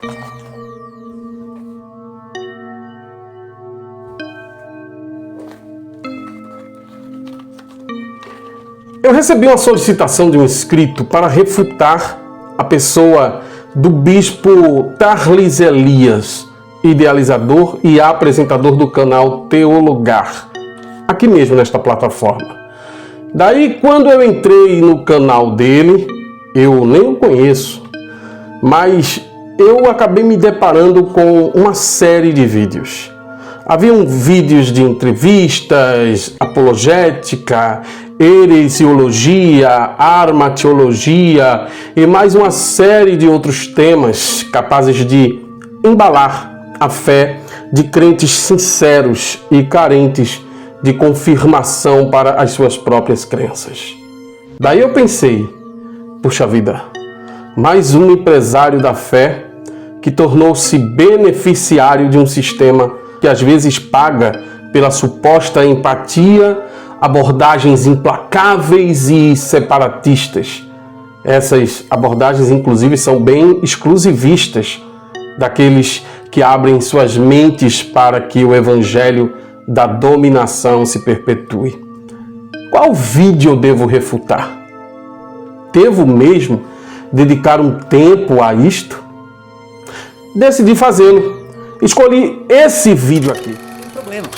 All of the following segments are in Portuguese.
Eu recebi uma solicitação de um inscrito para refutar a pessoa do bispo Tarlis Elias, idealizador e apresentador do canal Teologar, aqui mesmo nesta plataforma. Daí, quando eu entrei no canal dele, eu nem o conheço, mas eu acabei me deparando com uma série de vídeos. Haviam vídeos de entrevistas, apologética, heresiologia, armateologia e mais uma série de outros temas capazes de embalar a fé de crentes sinceros e carentes de confirmação para as suas próprias crenças. Daí eu pensei, puxa vida, mais um empresário da fé que tornou-se beneficiário de um sistema que às vezes paga pela suposta empatia, abordagens implacáveis e separatistas. Essas abordagens, inclusive, são bem exclusivistas daqueles que abrem suas mentes para que o evangelho da dominação se perpetue. Qual vídeo eu devo refutar? Devo mesmo dedicar um tempo a isto? Decidi fazê-lo. Escolhi esse vídeo aqui. Problema.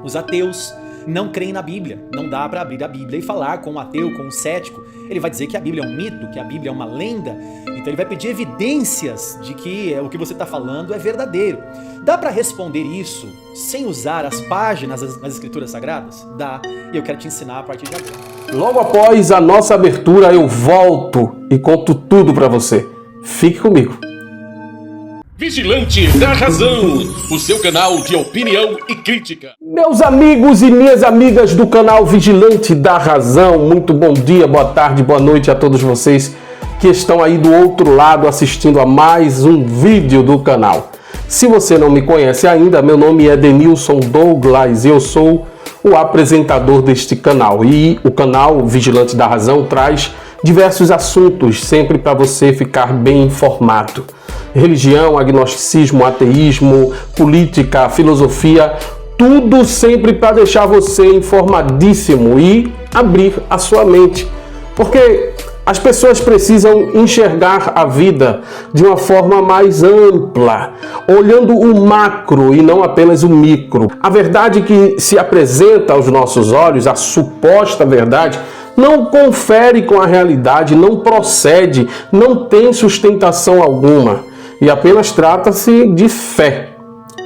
Os ateus não creem na Bíblia. Não dá para abrir a Bíblia e falar com um ateu, com um cético. Ele vai dizer que a Bíblia é um mito, que a Bíblia é uma lenda. Então ele vai pedir evidências de que o que você está falando é verdadeiro. Dá para responder isso sem usar as páginas das Escrituras Sagradas? Dá. E eu quero te ensinar a partir de agora. Logo após a nossa abertura, eu volto e conto tudo para você. Fique comigo. Vigilante da Razão, o seu canal de opinião e crítica. Meus amigos e minhas amigas do canal Vigilante da Razão, muito bom dia, boa tarde, boa noite a todos vocês que estão aí do outro lado assistindo a mais um vídeo do canal. Se você não me conhece ainda, meu nome é Denilson Douglas, eu sou o apresentador deste canal e o canal Vigilante da Razão traz diversos assuntos sempre para você ficar bem informado. Religião, agnosticismo, ateísmo, política, filosofia, tudo sempre para deixar você informadíssimo e abrir a sua mente. Porque as pessoas precisam enxergar a vida de uma forma mais ampla, olhando o macro e não apenas o micro. A verdade que se apresenta aos nossos olhos, a suposta verdade, não confere com a realidade, não procede, não tem sustentação alguma. E apenas trata-se de fé.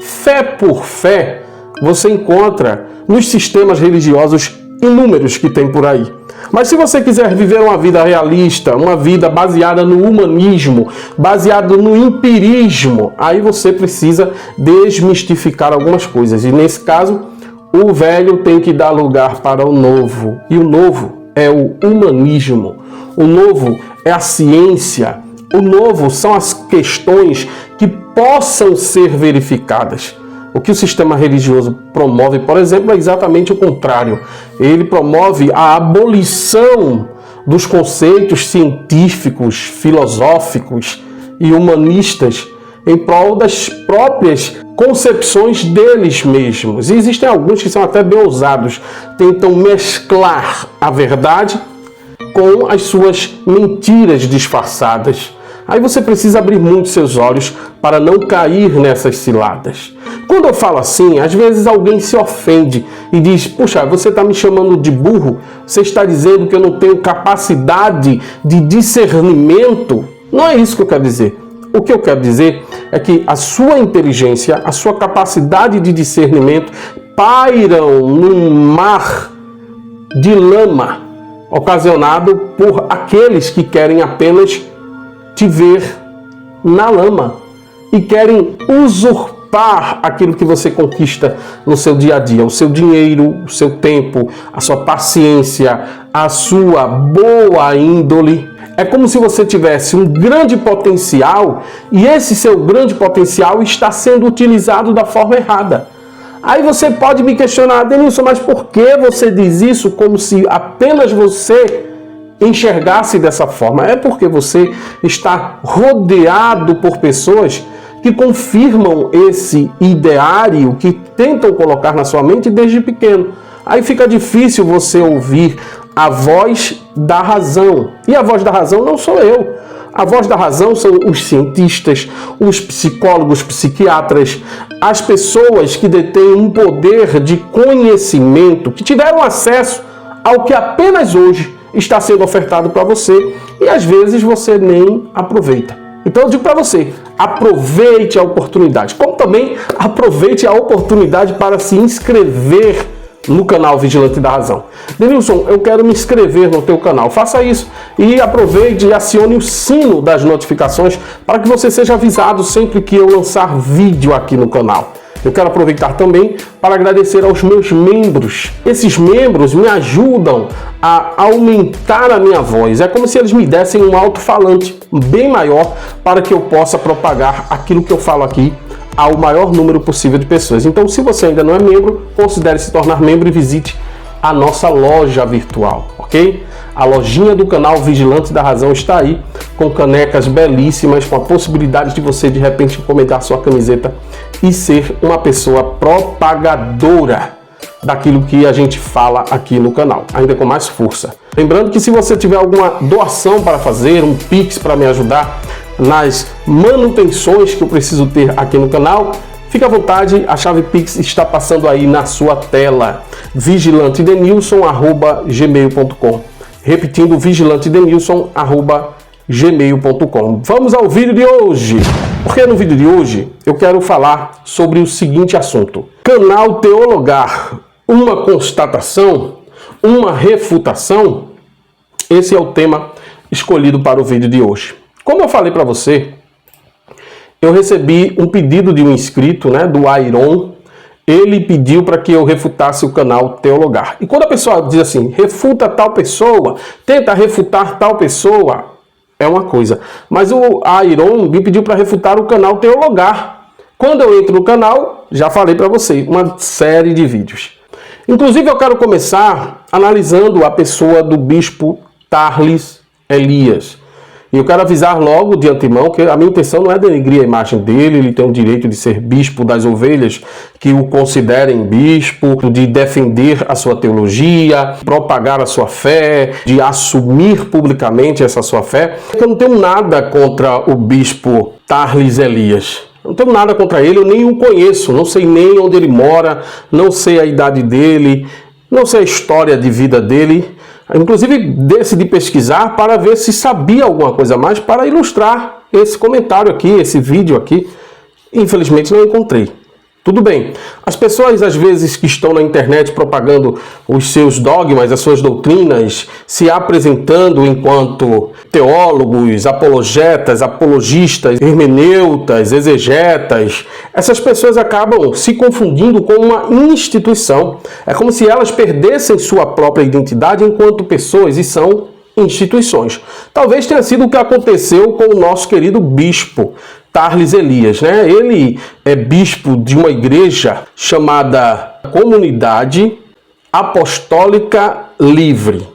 Fé por fé, você encontra nos sistemas religiosos inúmeros que tem por aí. Mas se você quiser viver uma vida realista, uma vida baseada no humanismo, baseada no empirismo, aí você precisa desmistificar algumas coisas. E nesse caso, o velho tem que dar lugar para o novo. E o novo é o humanismo. O novo é a ciência. O novo são as questões que possam ser verificadas. O que o sistema religioso promove, por exemplo, é exatamente o contrário. Ele promove a abolição dos conceitos científicos, filosóficos e humanistas em prol das próprias concepções deles mesmos. E existem alguns que são até bem ousados, tentam mesclar a verdade com as suas mentiras disfarçadas. Aí você precisa abrir muito seus olhos para não cair nessas ciladas. Quando eu falo assim, às vezes alguém se ofende e diz: puxa, você está me chamando de burro? Você está dizendo que eu não tenho capacidade de discernimento? Não é isso que eu quero dizer. O que eu quero dizer é que a sua inteligência, a sua capacidade de discernimento pairam num mar de lama ocasionado por aqueles que querem apenas te ver na lama e querem usurpar aquilo que você conquista no seu dia a dia, o seu dinheiro, o seu tempo, a sua paciência, a sua boa índole. É como se você tivesse um grande potencial e esse seu grande potencial está sendo utilizado da forma errada. Aí você pode me questionar: Denilson, mas por que você diz isso como se apenas você enxergasse dessa forma? É porque você está rodeado por pessoas que confirmam esse ideário que tentam colocar na sua mente desde pequeno. Aí fica difícil você ouvir a voz da razão. E a voz da razão não sou eu. A voz da razão são os cientistas, os psicólogos, psiquiatras, as pessoas que detêm um poder de conhecimento, que tiveram acesso ao que apenas hoje está sendo ofertado para você e às vezes você nem aproveita. Então eu digo para você, aproveite a oportunidade, como também aproveite a oportunidade para se inscrever no canal Vigilante da Razão. Denilson, eu quero me inscrever no teu canal. Faça isso e aproveite e acione o sino das notificações para que você seja avisado sempre que eu lançar vídeo aqui no canal. Eu quero aproveitar também para agradecer aos meus membros. Esses membros me ajudam a aumentar a minha voz. É como se eles me dessem um alto-falante bem maior para que eu possa propagar aquilo que eu falo aqui ao maior número possível de pessoas. Então, se você ainda não é membro, considere se tornar membro e visite a nossa loja virtual, ok? A lojinha do canal Vigilante da Razão está aí, com canecas belíssimas, com a possibilidade de você, de repente, encomendar sua camiseta e ser uma pessoa propagadora daquilo que a gente fala aqui no canal, ainda com mais força. Lembrando que se você tiver alguma doação para fazer, um Pix para me ajudar nas manutenções que eu preciso ter aqui no canal, fique à vontade, a chave Pix está passando aí na sua tela, vigilantedenilson@gmail.com. Repetindo, vigilantedenilson@gmail.com. Vamos ao vídeo de hoje. Porque no vídeo de hoje eu quero falar sobre o seguinte assunto: canal Teologar, uma constatação, uma refutação? Esse é o tema escolhido para o vídeo de hoje. Como eu falei para você, eu recebi um pedido de um inscrito, do Airon. Ele pediu para que eu refutasse o canal Teologar. E quando a pessoa diz assim, refuta tal pessoa, tenta refutar tal pessoa, é uma coisa. Mas o Airon me pediu para refutar o canal Teologar. Quando eu entro no canal, já falei para você, uma série de vídeos. Inclusive eu quero começar analisando a pessoa do bispo Tarles Elias. E eu quero avisar logo de antemão que a minha intenção não é denegrir a imagem dele, ele tem o direito de ser bispo das ovelhas, que o considerem bispo, de defender a sua teologia, propagar a sua fé, de assumir publicamente essa sua fé. Eu não tenho nada contra o bispo Tarles Elias. Não tenho nada contra ele, eu nem o conheço, não sei nem onde ele mora, não sei a idade dele, não sei a história de vida dele. Inclusive, decidi pesquisar para ver se sabia alguma coisa a mais para ilustrar esse comentário aqui, esse vídeo aqui. Infelizmente, não encontrei. Tudo bem. As pessoas, às vezes, que estão na internet propagando os seus dogmas, as suas doutrinas, se apresentando enquanto teólogos, apologetas, apologistas, hermeneutas, exegetas, essas pessoas acabam se confundindo com uma instituição. É como se elas perdessem sua própria identidade enquanto pessoas e são instituições. Talvez tenha sido o que aconteceu com o nosso querido bispo Tarles Elias, Ele é bispo de uma igreja chamada Comunidade Apostólica Livre.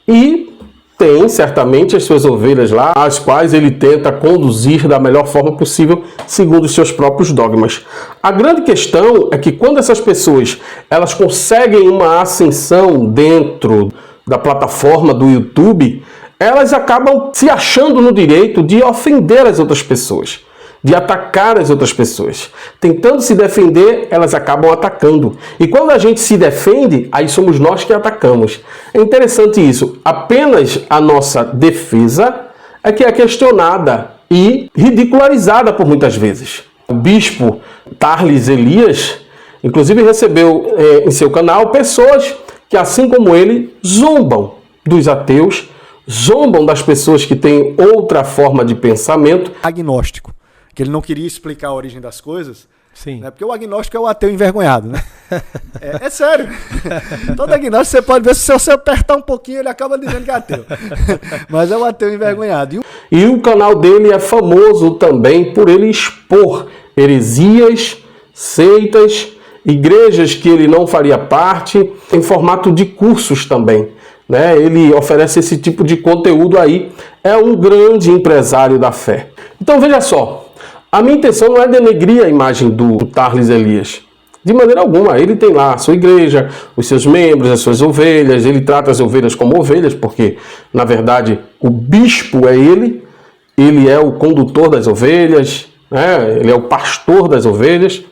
E tem certamente as suas ovelhas lá, as quais ele tenta conduzir da melhor forma possível, segundo os seus próprios dogmas. A grande questão é que quando essas pessoas elas conseguem uma ascensão dentro da plataforma do YouTube, elas acabam se achando no direito de ofender as outras pessoas, de atacar as outras pessoas. Tentando se defender, elas acabam atacando. E quando a gente se defende, aí somos nós que atacamos. É interessante isso. Apenas a nossa defesa é que é questionada e ridicularizada por muitas vezes. O bispo Tarles Elias, inclusive, recebeu em seu canal pessoas que, assim como ele, zombam dos ateus, zombam das pessoas que têm outra forma de pensamento. Agnóstico, que ele não queria explicar a origem das coisas. Sim. Né? Porque o agnóstico é o ateu envergonhado, né? É sério. Todo agnóstico você pode ver, se você apertar um pouquinho, ele acaba dizendo que é ateu. Mas é o ateu envergonhado. E o canal dele é famoso também por ele expor heresias, seitas, igrejas que ele não faria parte, em formato de cursos também. Ele oferece esse tipo de conteúdo aí. É um grande empresário da fé. Então veja só, A minha intenção não é denegrir a imagem do Tarles Elias. De maneira alguma. Ele tem lá a sua igreja, os seus membros, as suas ovelhas. Ele trata as ovelhas como ovelhas, porque, na verdade, o bispo é ele. Ele é o condutor das ovelhas, né? Ele é o pastor das ovelhas.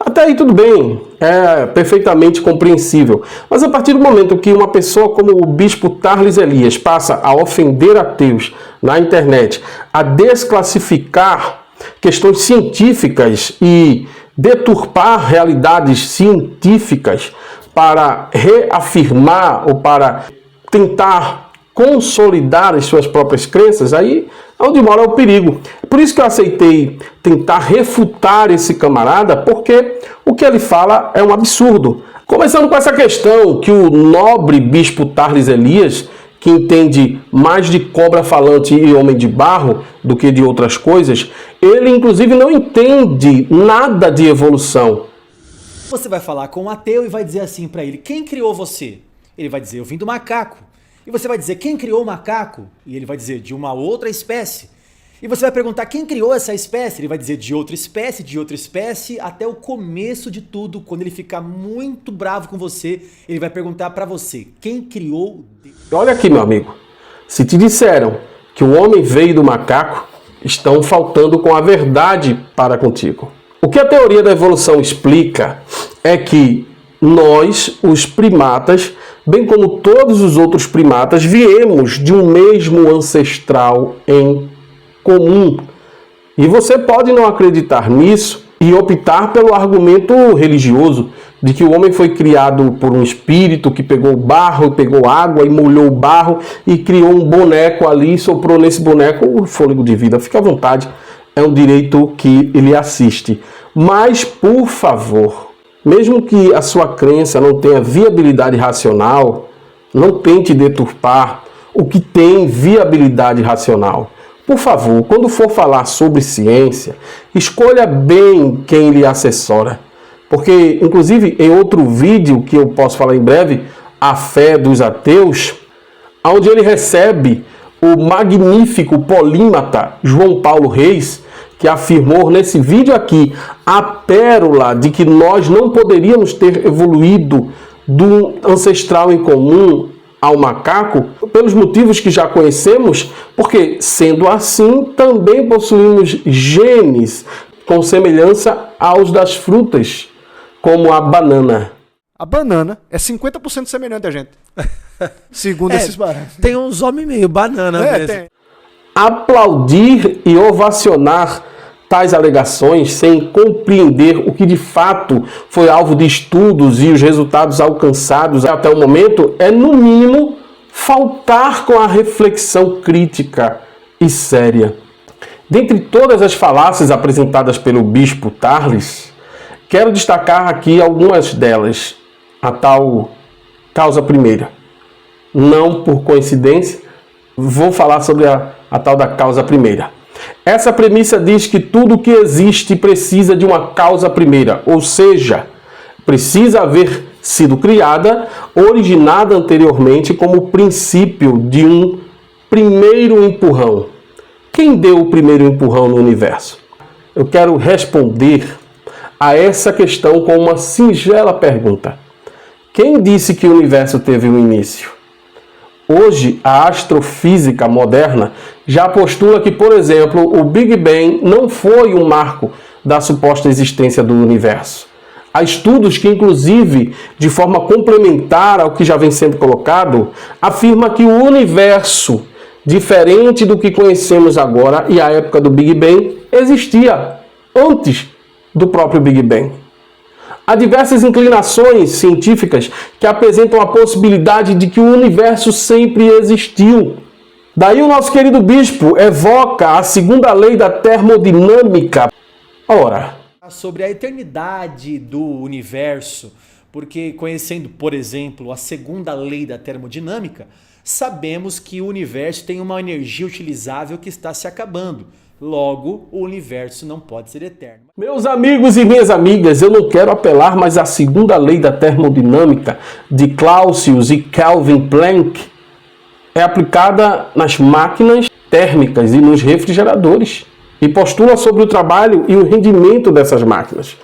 Até aí tudo bem, é perfeitamente compreensível. Mas a partir do momento que uma pessoa como o bispo Tarles Elias passa a ofender ateus na internet, a desclassificar questões científicas e deturpar realidades científicas para reafirmar ou para tentar consolidar as suas próprias crenças, aí é onde mora o perigo. Por isso que eu aceitei tentar refutar esse camarada, porque o que ele fala é um absurdo. Começando com essa questão que o nobre bispo Tarles Elias, que entende mais de cobra falante e homem de barro do que de outras coisas, ele inclusive não entende nada de evolução. Você vai falar com um ateu e vai dizer assim para ele: quem criou você? Ele vai dizer: eu vim do macaco. E você vai dizer: quem criou o macaco? E ele vai dizer: de uma outra espécie. E você vai perguntar: quem criou essa espécie? Ele vai dizer: de outra espécie, até o começo de tudo. Quando ele ficar muito bravo com você, ele vai perguntar para você: quem criou? Olha aqui, meu amigo. Se te disseram que o homem veio do macaco, estão faltando com a verdade para contigo. O que a teoria da evolução explica é que nós, os primatas, bem como todos os outros primatas, viemos de um mesmo ancestral em comum. E você pode não acreditar nisso e optar pelo argumento religioso de que o homem foi criado por um espírito que pegou barro, pegou água e molhou o barro e criou um boneco ali e soprou nesse boneco o fôlego de vida. Fique à vontade, é um direito que ele assiste. Mas, por favor, mesmo que a sua crença não tenha viabilidade racional, não tente deturpar o que tem viabilidade racional. Por favor, quando for falar sobre ciência, escolha bem quem lhe assessora. Porque, inclusive, em outro vídeo que eu posso falar em breve, A Fé dos Ateus, onde ele recebe o magnífico polímata João Paulo Reis, que afirmou nesse vídeo aqui a pérola de que nós não poderíamos ter evoluído do ancestral em comum ao macaco, pelos motivos que já conhecemos, porque, sendo assim, também possuímos genes com semelhança aos das frutas, como a banana. A banana é 50% semelhante a gente, segundo esses parâmetros. Tem uns homens meio banana mesmo. Tem. Aplaudir e ovacionar tais alegações sem compreender o que de fato foi alvo de estudos e os resultados alcançados até o momento é, no mínimo, faltar com a reflexão crítica e séria. Dentre todas as falácias apresentadas pelo bispo Tarles, quero destacar aqui algumas delas. A tal causa primeira. Não por coincidência, vou falar sobre a tal da causa primeira. Essa premissa diz que tudo que existe precisa de uma causa primeira, ou seja, precisa haver sido criada, originada anteriormente como princípio de um primeiro empurrão. Quem deu o primeiro empurrão no universo? Eu quero responder a essa questão com uma singela pergunta. Quem disse que o universo teve um início? Hoje, a astrofísica moderna já postula que, por exemplo, o Big Bang não foi um marco da suposta existência do universo. Há estudos que, inclusive, de forma complementar ao que já vem sendo colocado, afirma que o universo, diferente do que conhecemos agora e a época do Big Bang, existia antes do próprio Big Bang. Há diversas inclinações científicas que apresentam a possibilidade de que o universo sempre existiu. Daí o nosso querido bispo evoca a segunda lei da termodinâmica. Ora, sobre a eternidade do universo, porque conhecendo, por exemplo, a segunda lei da termodinâmica, sabemos que o universo tem uma energia utilizável que está se acabando. Logo, o universo não pode ser eterno. Meus amigos e minhas amigas, eu não quero apelar mais à segunda lei da termodinâmica de Clausius e Kelvin Planck. É aplicada nas máquinas térmicas e nos refrigeradores. e postula sobre o trabalho e o rendimento dessas máquinas.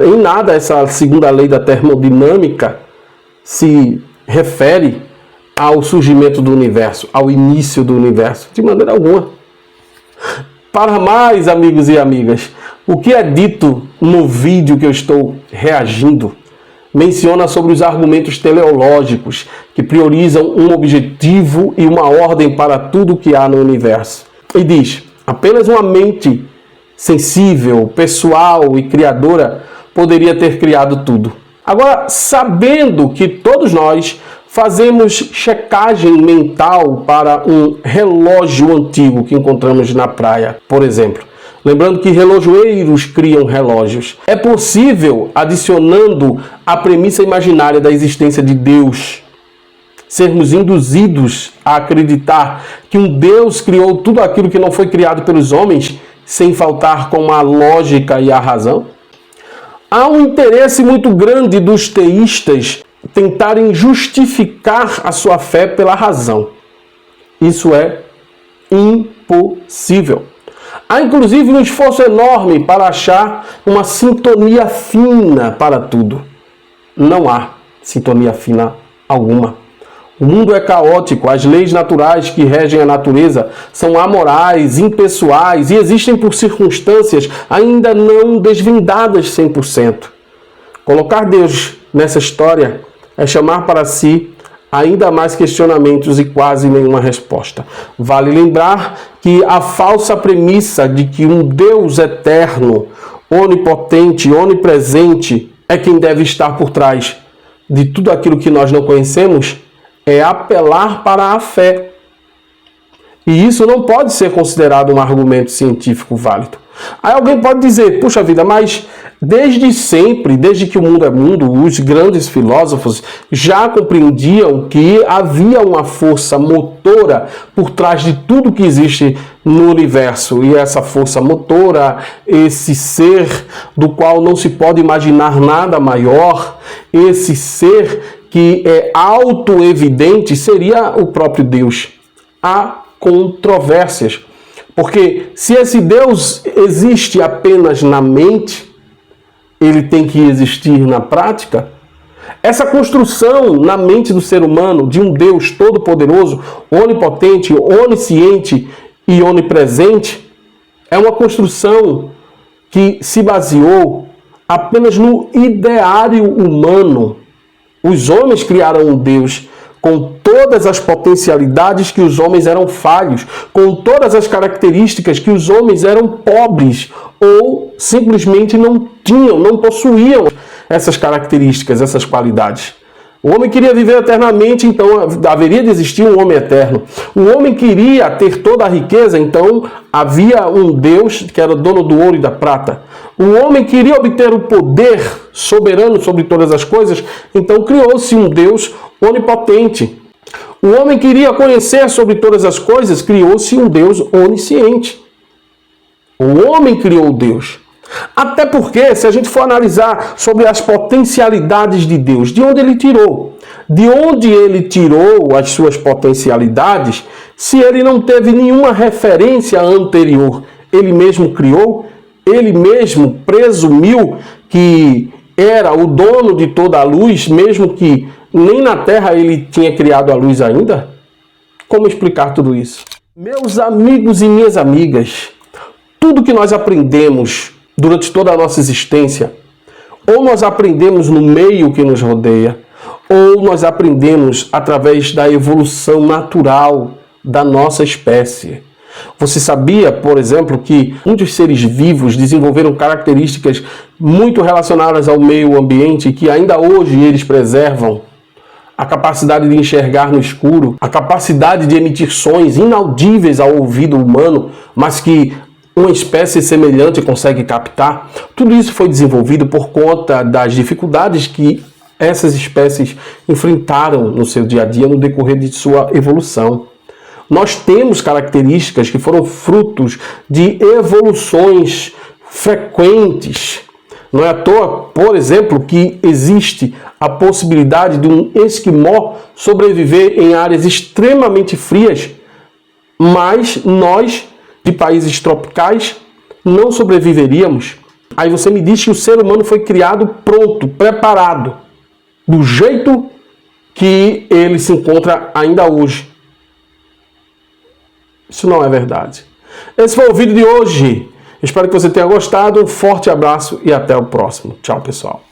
Em nada essa segunda lei da termodinâmica se refere ao surgimento do universo, ao início do universo, de maneira alguma. Para mais, amigos e amigas, o que é dito no vídeo que eu estou reagindo menciona sobre os argumentos teleológicos que priorizam um objetivo e uma ordem para tudo que há no universo. E diz: apenas uma mente sensível, pessoal e criadora poderia ter criado tudo. Agora, sabendo que todos nós fazemos checagem mental para um relógio antigo que encontramos na praia, por exemplo, lembrando que relojoeiros criam relógios, é possível, adicionando a premissa imaginária da existência de Deus, sermos induzidos a acreditar que um Deus criou tudo aquilo que não foi criado pelos homens, sem faltar com a lógica e a razão? Há um interesse muito grande dos teístas tentarem justificar a sua fé pela razão. Isso é impossível. Há inclusive um esforço enorme para achar uma sintonia fina para tudo. Não há sintonia fina alguma. O mundo é caótico, as leis naturais que regem a natureza são amorais, impessoais e existem por circunstâncias ainda não desvendadas 100%. Colocar Deus nessa história é chamar para si ainda mais questionamentos e quase nenhuma resposta. Vale lembrar que a falsa premissa de que um Deus eterno, onipotente, onipresente é quem deve estar por trás de tudo aquilo que nós não conhecemos é apelar para a fé. E isso não pode ser considerado um argumento científico válido. Aí alguém pode dizer: puxa vida, mas desde sempre, desde que o mundo é mundo, os grandes filósofos já compreendiam que havia uma força motora por trás de tudo que existe no universo. E essa força motora, esse ser do qual não se pode imaginar nada maior, esse ser que é autoevidente, seria o próprio Deus. Há controvérsias. Porque se esse Deus existe apenas na mente, ele tem que existir na prática. Essa construção na mente do ser humano de um Deus todo-poderoso, onipotente, onisciente e onipresente, é uma construção que se baseou apenas no ideário humano. Os homens criaram um Deus com todas as potencialidades que os homens eram falhos, com todas as características que os homens eram pobres ou simplesmente não tinham, não possuíam essas características, essas qualidades. O homem queria viver eternamente, então haveria de existir um homem eterno. O homem queria ter toda a riqueza, então havia um Deus que era dono do ouro e da prata. O homem queria obter o poder soberano sobre todas as coisas, então criou-se um Deus onipotente. O homem queria conhecer sobre todas as coisas, criou-se um Deus onisciente. O homem criou Deus. Até porque, se a gente for analisar sobre as potencialidades de Deus, de onde ele tirou? De onde ele tirou as suas potencialidades, se ele não teve nenhuma referência anterior? Ele mesmo criou? Ele mesmo presumiu que era o dono de toda a luz, mesmo que nem na Terra ele tinha criado a luz ainda? Como explicar tudo isso? Meus amigos e minhas amigas, tudo que nós aprendemos durante toda a nossa existência, ou nós aprendemos no meio que nos rodeia, ou nós aprendemos através da evolução natural da nossa espécie. Você sabia, por exemplo, que muitos seres vivos desenvolveram características muito relacionadas ao meio ambiente que ainda hoje eles preservam? A capacidade de enxergar no escuro, a capacidade de emitir sons inaudíveis ao ouvido humano, mas que uma espécie semelhante consegue captar. Tudo isso foi desenvolvido por conta das dificuldades que essas espécies enfrentaram no seu dia a dia no decorrer de sua evolução. Nós temos características que foram frutos de evoluções frequentes. Não é à toa, por exemplo, que existe a possibilidade de um esquimó sobreviver em áreas extremamente frias, mas nós de países tropicais, não sobreviveríamos. Aí você me diz que o ser humano foi criado pronto, preparado, do jeito que ele se encontra ainda hoje. Isso não é verdade. Esse foi o vídeo de hoje. Espero que você tenha gostado. Um forte abraço e até o próximo. Tchau, pessoal.